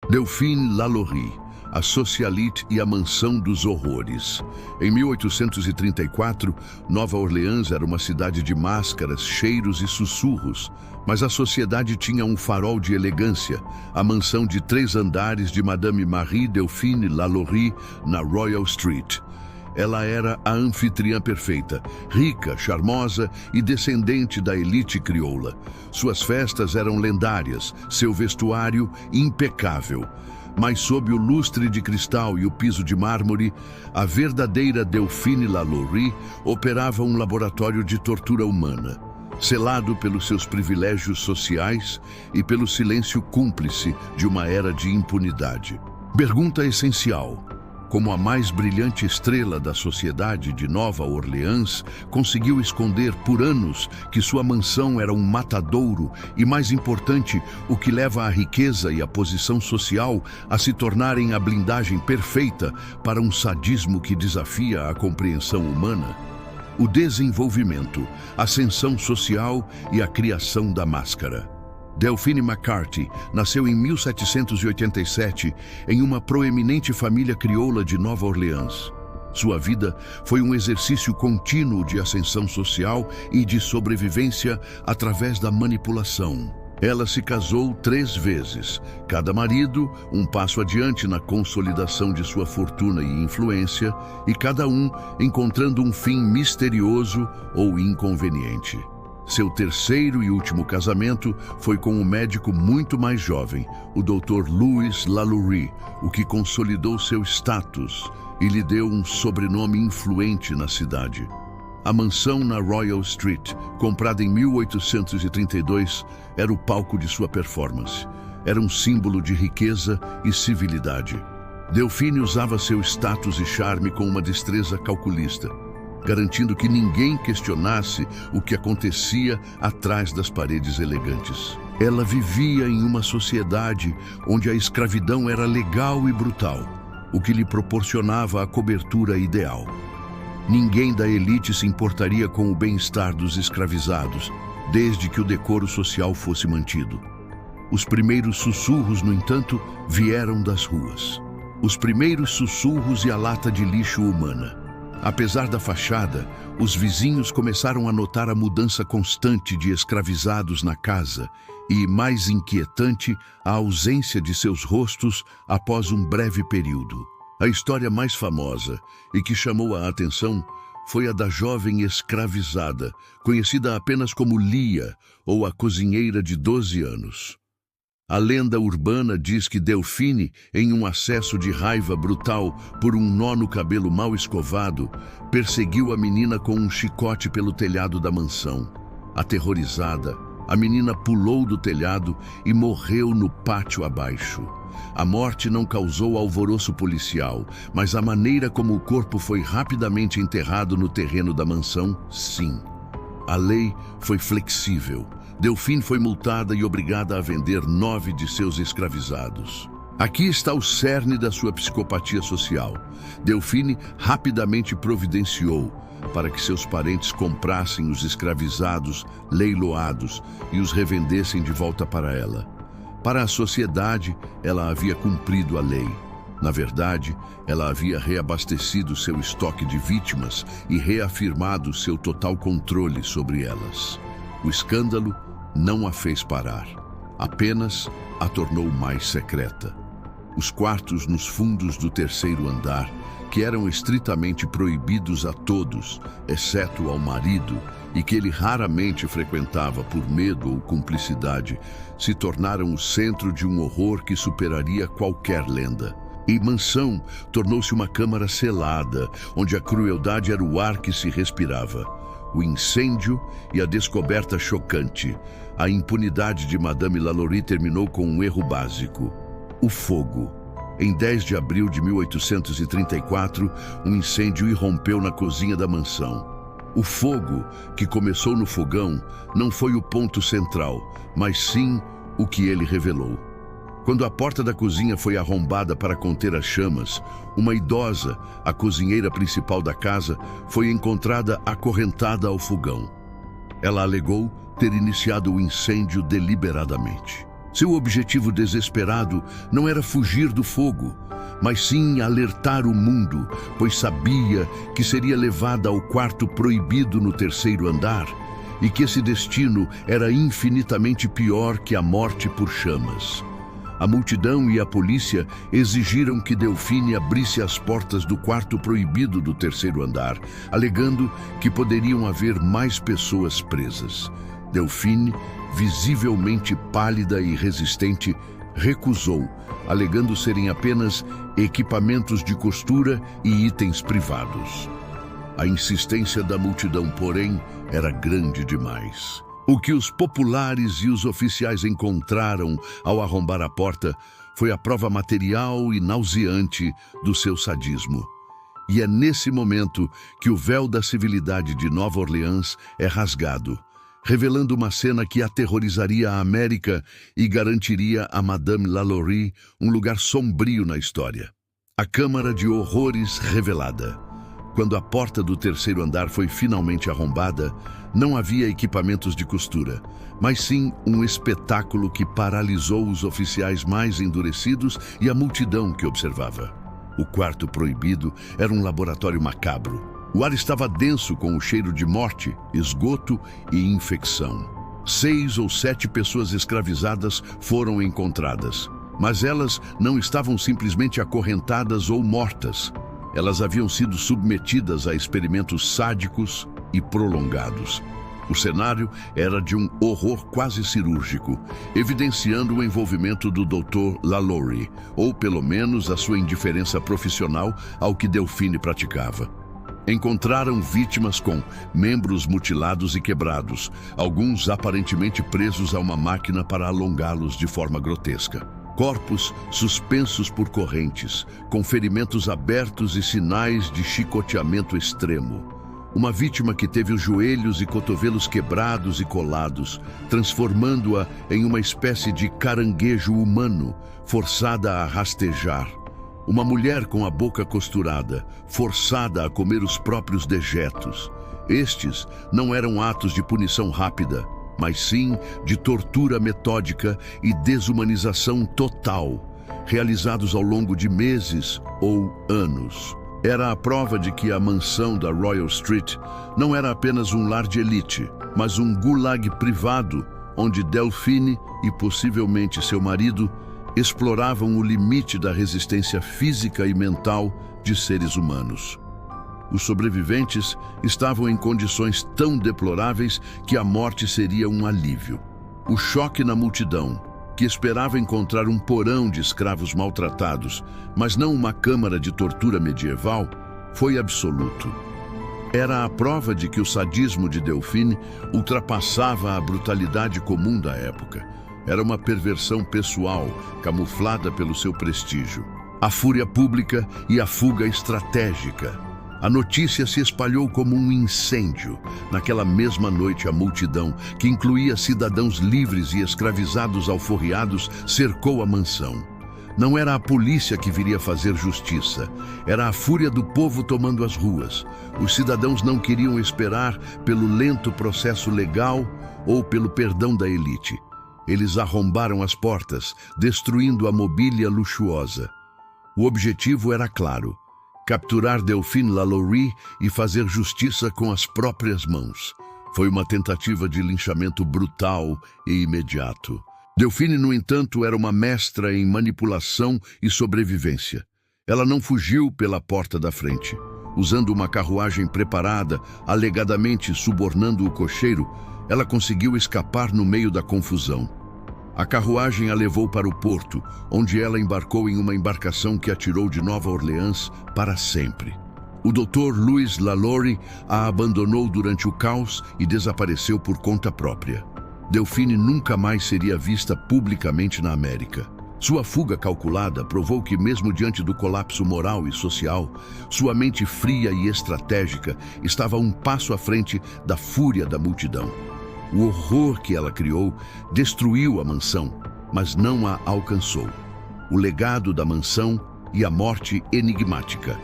Delphine Lalaurie, a socialite e a mansão dos horrores. Em 1834, Nova Orleans era uma cidade de máscaras, cheiros e sussurros, mas a sociedade tinha um farol de elegância, a mansão de 3 andares de Madame Marie Delphine Lalaurie, na Royal Street. Ela era a anfitriã perfeita, rica, charmosa e descendente da elite crioula. Suas festas eram lendárias, seu vestuário impecável. Mas sob o lustre de cristal e o piso de mármore, a verdadeira Delphine Lalaurie operava um laboratório de tortura humana, selado pelos seus privilégios sociais e pelo silêncio cúmplice de uma era de impunidade. Pergunta essencial: como a mais brilhante estrela da sociedade de Nova Orleans, conseguiu esconder por anos que sua mansão era um matadouro e, mais importante, o que leva a riqueza e a posição social a se tornarem a blindagem perfeita para um sadismo que desafia a compreensão humana? O desenvolvimento, a ascensão social e a criação da máscara. Delphine McCarthy nasceu em 1787 em uma proeminente família crioula de Nova Orleans. Sua vida foi um exercício contínuo de ascensão social e de sobrevivência através da manipulação. Ela se casou 3 vezes, cada marido um passo adiante na consolidação de sua fortuna e influência, e cada um encontrando um fim misterioso ou inconveniente. Seu terceiro e último casamento foi com um médico muito mais jovem, o Dr. Louis Lalaurie, o que consolidou seu status e lhe deu um sobrenome influente na cidade. A mansão na Royal Street, comprada em 1832, era o palco de sua performance. Era um símbolo de riqueza e civilidade. Delphine usava seu status e charme com uma destreza calculista, garantindo que ninguém questionasse o que acontecia atrás das paredes elegantes. Ela vivia em uma sociedade onde a escravidão era legal e brutal, o que lhe proporcionava a cobertura ideal. Ninguém da elite se importaria com o bem-estar dos escravizados, desde que o decoro social fosse mantido. Os primeiros sussurros, no entanto, vieram das ruas. Os primeiros sussurros e a lata de lixo humana. Apesar da fachada, os vizinhos começaram a notar a mudança constante de escravizados na casa e, mais inquietante, a ausência de seus rostos após um breve período. A história mais famosa e que chamou a atenção foi a da jovem escravizada, conhecida apenas como Lia, ou a cozinheira de 12 anos. A lenda urbana diz que Delphine, em um acesso de raiva brutal por um nó no cabelo mal escovado, perseguiu a menina com um chicote pelo telhado da mansão. Aterrorizada, a menina pulou do telhado e morreu no pátio abaixo. A morte não causou alvoroço policial, mas a maneira como o corpo foi rapidamente enterrado no terreno da mansão, sim. A lei foi flexível. Delphine foi multada e obrigada a vender 9 de seus escravizados. Aqui está o cerne da sua psicopatia social. Delphine rapidamente providenciou para que seus parentes comprassem os escravizados leiloados e os revendessem de volta para ela. Para a sociedade, ela havia cumprido a lei. Na verdade, ela havia reabastecido seu estoque de vítimas e reafirmado seu total controle sobre elas. O escândalo não a fez parar, apenas a tornou mais secreta. Os quartos nos fundos do 3º andar, que eram estritamente proibidos a todos, exceto ao marido, e que ele raramente frequentava por medo ou cumplicidade, se tornaram o centro de um horror que superaria qualquer lenda. E mansão tornou-se uma câmara selada, onde a crueldade era o ar que se respirava. O incêndio e a descoberta chocante. A impunidade de Madame Lalaurie terminou com um erro básico: o fogo. Em 10 de abril de 1834, um incêndio irrompeu na cozinha da mansão. O fogo, que começou no fogão, não foi o ponto central, mas sim o que ele revelou. Quando a porta da cozinha foi arrombada para conter as chamas, uma idosa, a cozinheira principal da casa, foi encontrada acorrentada ao fogão. Ela alegou ter iniciado o incêndio deliberadamente. Seu objetivo desesperado não era fugir do fogo, mas sim alertar o mundo, pois sabia que seria levada ao quarto proibido no terceiro andar e que esse destino era infinitamente pior que a morte por chamas. A multidão e a polícia exigiram que Delphine abrisse as portas do quarto proibido do terceiro andar, alegando que poderiam haver mais pessoas presas. Delphine, visivelmente pálida e resistente, recusou, alegando serem apenas equipamentos de costura e itens privados. A insistência da multidão, porém, era grande demais. O que os populares e os oficiais encontraram ao arrombar a porta foi a prova material e nauseante do seu sadismo. E é nesse momento que o véu da civilidade de Nova Orleans é rasgado, revelando uma cena que aterrorizaria a América e garantiria a Madame Lalaurie um lugar sombrio na história. A Câmara de Horrores revelada. Quando a porta do terceiro andar foi finalmente arrombada, não havia equipamentos de costura, mas sim um espetáculo que paralisou os oficiais mais endurecidos e a multidão que observava. O quarto proibido era um laboratório macabro. O ar estava denso com o cheiro de morte, esgoto e infecção. 6 ou 7 pessoas escravizadas foram encontradas, mas elas não estavam simplesmente acorrentadas ou mortas. Elas haviam sido submetidas a experimentos sádicos e prolongados. O cenário era de um horror quase cirúrgico, evidenciando o envolvimento do Dr. Lalaurie, ou pelo menos a sua indiferença profissional ao que Delphine praticava. Encontraram vítimas com membros mutilados e quebrados, alguns aparentemente presos a uma máquina para alongá-los de forma grotesca. Corpos suspensos por correntes, com ferimentos abertos e sinais de chicoteamento extremo. Uma vítima que teve os joelhos e cotovelos quebrados e colados, transformando-a em uma espécie de caranguejo humano, forçada a rastejar. Uma mulher com a boca costurada, forçada a comer os próprios dejetos. Estes não eram atos de punição rápida, mas sim de tortura metódica e desumanização total, realizados ao longo de meses ou anos. Era a prova de que a mansão da Royal Street não era apenas um lar de elite, mas um gulag privado, onde Delphine e possivelmente seu marido exploravam o limite da resistência física e mental de seres humanos. Os sobreviventes estavam em condições tão deploráveis que a morte seria um alívio. O choque na multidão, que esperava encontrar um porão de escravos maltratados, mas não uma câmara de tortura medieval, foi absoluto. Era a prova de que o sadismo de Delphine ultrapassava a brutalidade comum da época. Era uma perversão pessoal, camuflada pelo seu prestígio. A fúria pública e a fuga estratégica. A notícia se espalhou como um incêndio. Naquela mesma noite, a multidão, que incluía cidadãos livres e escravizados alforriados, cercou a mansão. Não era a polícia que viria fazer justiça. Era a fúria do povo tomando as ruas. Os cidadãos não queriam esperar pelo lento processo legal ou pelo perdão da elite. Eles arrombaram as portas, destruindo a mobília luxuosa. O objetivo era claro: capturar Delphine Lalaurie e fazer justiça com as próprias mãos. Foi uma tentativa de linchamento brutal e imediato. Delphine, no entanto, era uma mestra em manipulação e sobrevivência. Ela não fugiu pela porta da frente. Usando uma carruagem preparada, alegadamente subornando o cocheiro, ela conseguiu escapar no meio da confusão. A carruagem a levou para o porto, onde ela embarcou em uma embarcação que a tirou de Nova Orleans para sempre. O Dr. Louis Lalaurie a abandonou durante o caos e desapareceu por conta própria. Delphine nunca mais seria vista publicamente na América. Sua fuga calculada provou que, mesmo diante do colapso moral e social, sua mente fria e estratégica estava um passo à frente da fúria da multidão. O horror que ela criou destruiu a mansão, mas não a alcançou. O legado da mansão e a morte enigmática.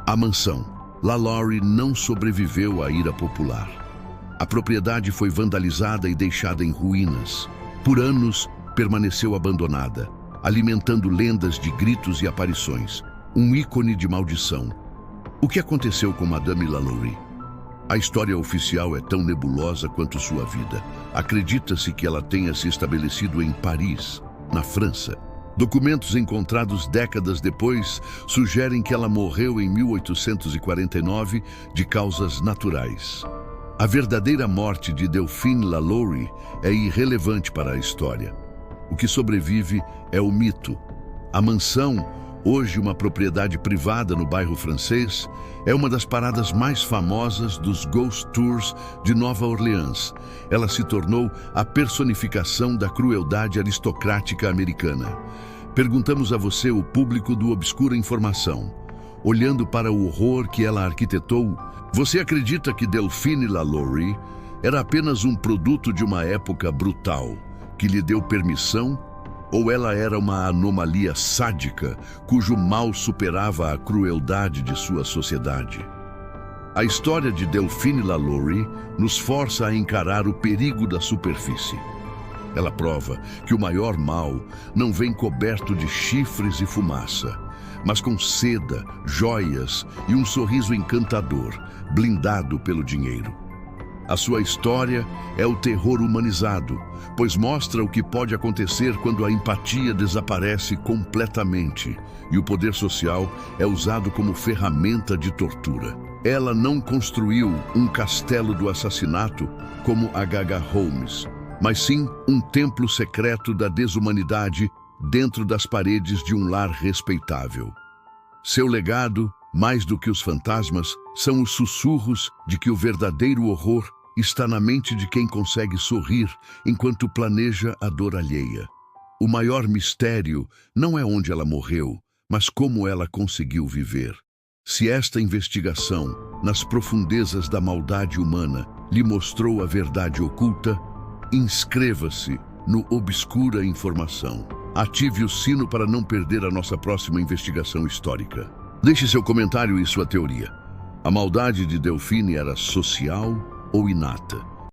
A mansão. Lalaurie não sobreviveu à ira popular. A propriedade foi vandalizada e deixada em ruínas. Por anos, permaneceu abandonada, alimentando lendas de gritos e aparições, um ícone de maldição. O que aconteceu com Madame Lalaurie? A história oficial é tão nebulosa quanto sua vida. Acredita-se que ela tenha se estabelecido em Paris, na França. Documentos encontrados décadas depois sugerem que ela morreu em 1849 de causas naturais. A verdadeira morte de Delphine Lalaurie é irrelevante para a história. O que sobrevive é o mito. A mansão, hoje uma propriedade privada no bairro francês, é uma das paradas mais famosas dos Ghost Tours de Nova Orleans. Ela se tornou a personificação da crueldade aristocrática americana. Perguntamos a você, o público do Obscura Informação. Olhando para o horror que ela arquitetou, você acredita que Delphine Lalaurie era apenas um produto de uma época brutal, que lhe deu permissão? Ou ela era uma anomalia sádica, cujo mal superava a crueldade de sua sociedade? A história de Delphine Lalaurie nos força a encarar o perigo da superfície. Ela prova que o maior mal não vem coberto de chifres e fumaça, mas com seda, joias e um sorriso encantador, blindado pelo dinheiro. A sua história é o terror humanizado, pois mostra o que pode acontecer quando a empatia desaparece completamente e o poder social é usado como ferramenta de tortura. Ela não construiu um castelo do assassinato como H.H. Holmes, mas sim um templo secreto da desumanidade dentro das paredes de um lar respeitável. Seu legado, mais do que os fantasmas, são os sussurros de que o verdadeiro horror está na mente de quem consegue sorrir enquanto planeja a dor alheia. O maior mistério não é onde ela morreu, mas como ela conseguiu viver. Se esta investigação, nas profundezas da maldade humana, lhe mostrou a verdade oculta, inscreva-se no Obscura Informação. Ative o sino para não perder a nossa próxima investigação histórica. Deixe seu comentário e sua teoria. A maldade de Delphine era social ou inata?